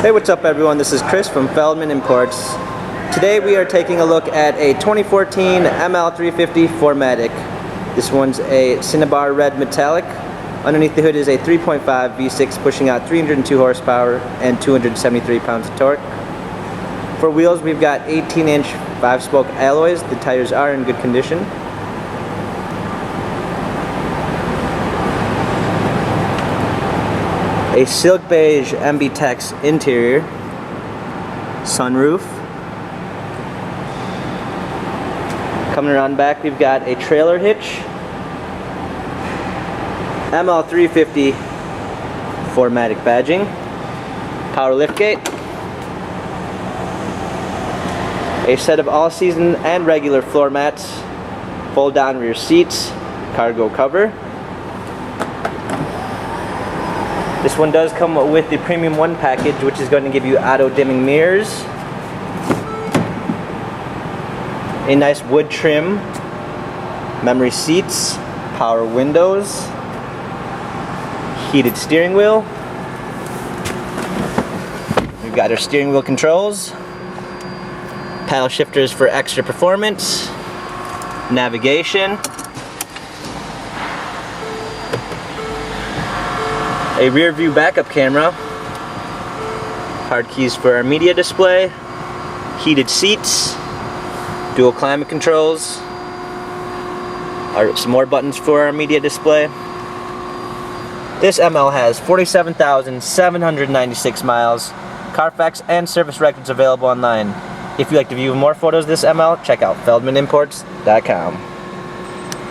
Hey, what's up everyone? This is Chris from Feldmann Imports. Today we are taking a look at a 2014 ML350 4MATIC. This one's a Cinnabar red metallic. Underneath the hood is a 3.5 V6 pushing out 302 horsepower and 273 pounds of torque. For wheels we've got 18-inch 5-spoke alloys. The tires are in good condition. A silk beige MB Tex interior, sunroof. Coming around back, we've got a trailer hitch, ML350 4MATIC badging, power liftgate, a set of all-season and regular floor mats, fold-down rear seats, cargo cover. This one does come with the Premium 1 package, which is going to give you auto-dimming mirrors, a nice wood trim, memory seats, power windows, heated steering wheel. We've got our steering wheel controls, paddle shifters for extra performance, navigation, a rear view backup camera, hard keys for our media display, heated seats, dual climate controls, some more buttons for our media display. This ML has 47,796 miles, Carfax and service records available online. If you'd like to view more photos of this ML, check out feldmanimports.com.